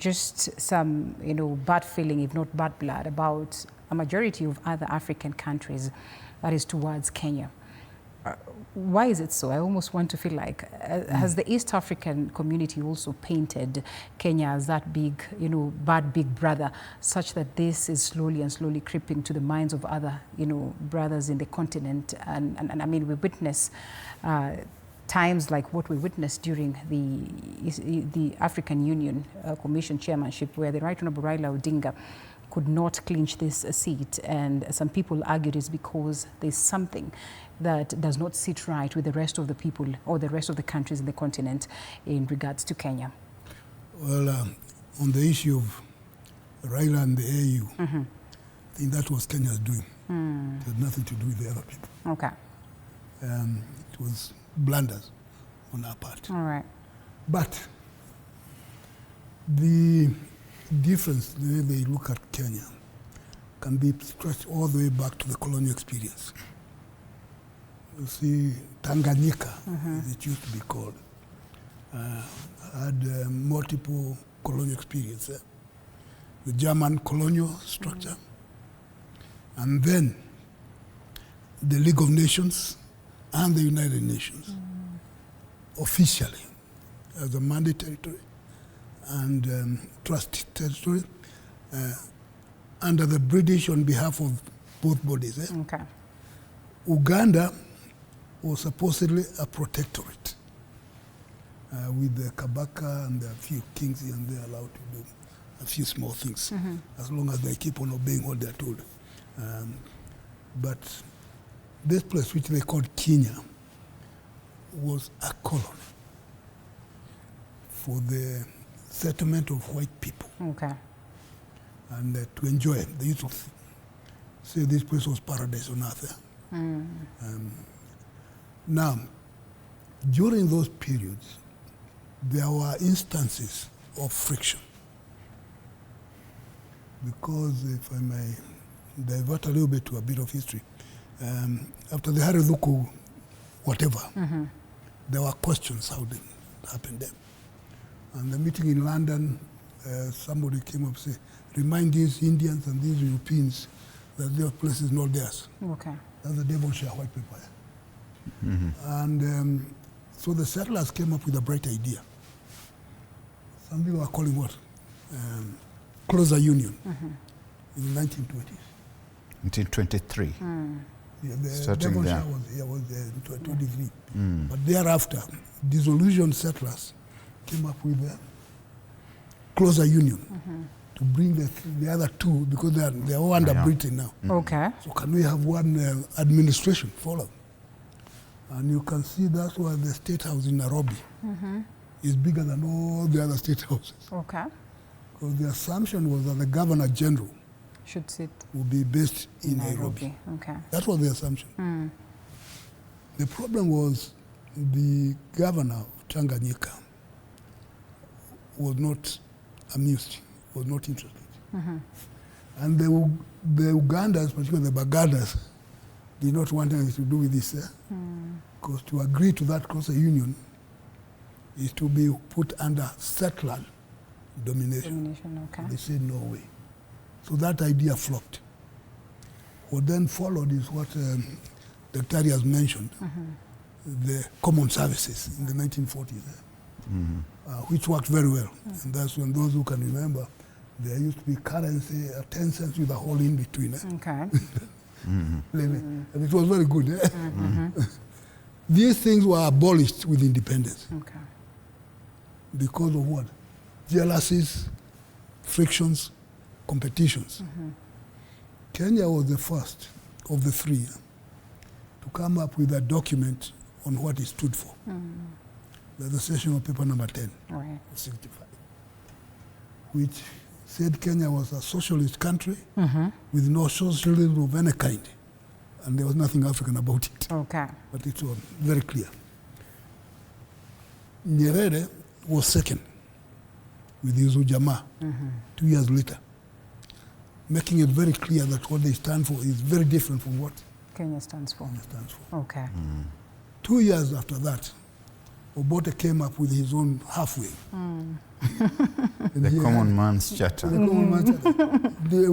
just some, bad feeling, if not bad blood, about a majority of other African countries, that is towards Kenya. Why is it so? I almost want to feel like, has the East African community also painted Kenya as that big, bad big brother, such that this is slowly and slowly creeping to the minds of other, brothers in the continent? And I mean, we witness times like what we witnessed during the African Union Commission chairmanship, where the Right Honorable Raila Odinga could not clinch this seat, and some people argued it's because there's something that does not sit right with the rest of the people or the rest of the countries in the continent in regards to Kenya. Well, on the issue of Raila and the AU, I think that was Kenya's doing. It had nothing to do with the other people. Okay. It was blunders on our part. All right. But the difference, the way they look at Kenya, can be stretched all the way back to the colonial experience. You see, Tanganyika, as it used to be called, had multiple colonial experience. The German colonial structure, and then the League of Nations and the United Nations, officially as a mandate territory and trust territory, under the British on behalf of both bodies. Okay. Uganda was supposedly a protectorate with the Kabaka and a few kings here and they're allowed to do a few small things as long as they keep on obeying what they're told. But this place, which they called Kenya, was a colony for the settlement of white people. Okay. And to enjoy it. They used to say this place was paradise on earth. Now, during those periods, there were instances of friction. Because if I may divert a little bit to a bit of history, after the Harizuku whatever, there were questions how it happened there. And the meeting in London, somebody came up and said, remind these Indians and these Europeans that their place is not theirs. Okay. That's the devil share white people. And so the settlers came up with a bright idea. Some people are calling what? Closer union in the 1920s. 1923. Yeah, the Starting devil there. share was in 23. But thereafter, disillusioned settlers came up with a closer union to bring the other two, because they're all under Britain now. Okay. So can we have one administration follow? And you can see that's why the State House in Nairobi is bigger than all the other state houses. Okay. Because the assumption was that the Governor General Should sit would be based in Nairobi. Okay. That was the assumption. The problem was the governor of Tanganyika was not amused, was not interested. And the Ugandans, particularly the Bagandas, did not want anything to do with this. Because to agree to that closer union is to be put under settler domination. Okay. They said no way. So that idea flopped. What then followed is what Dr. Ari has mentioned, the common services in the 1940s, which worked very well. And that's when those who can remember, there used to be currency, 10 cents with a hole in between. Okay. And it was very good. These things were abolished with independence. Okay. Because of what? Jealousies, frictions, competitions. Kenya was the first of the three to come up with a document on what it stood for. That's the session of paper number 10 of 65, which said Kenya was a socialist country with no socialism of any kind. And there was nothing African about it. Okay. But it was very clear. Nyerere was second with his Ujamaa 2 years later, making it very clear that what they stand for is very different from what Kenya stands for. Kenya stands for. Okay. 2 years after that, Obote came up with his own halfway. The common man's charter. The common man's charter.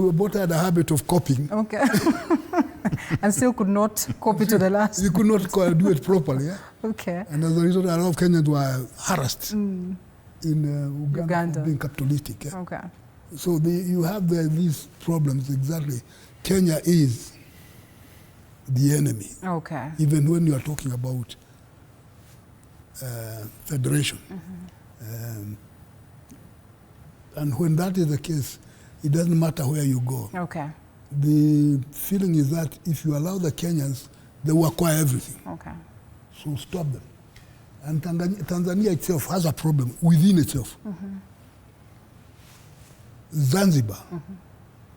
Obote had a habit of copying. Okay. And still could not copy to the last. You could not do it properly. Yeah? Okay. And as a result, a lot of Kenyans were harassed in Uganda for being capitalistic. Yeah? Okay. So you have these problems exactly. Kenya is the enemy. Okay. Even when you are talking about federation. And when that is the case, it doesn't matter where you go. Okay. The feeling is that if you allow the Kenyans, they will acquire everything. Okay. So stop them. And Tanzania itself has a problem within itself. Zanzibar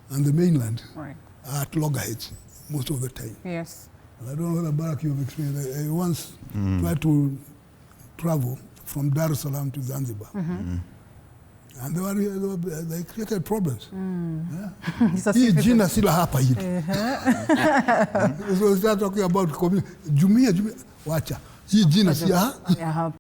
and the mainland are at loggerheads most of the time. Yes. And I don't know whether Barak you've experienced. I once tried to travel from Dar es Salaam to Zanzibar. And they created problems. Hii jina sila hapa hili. So we start talking about jumia, wacha. Hii jina si hapa.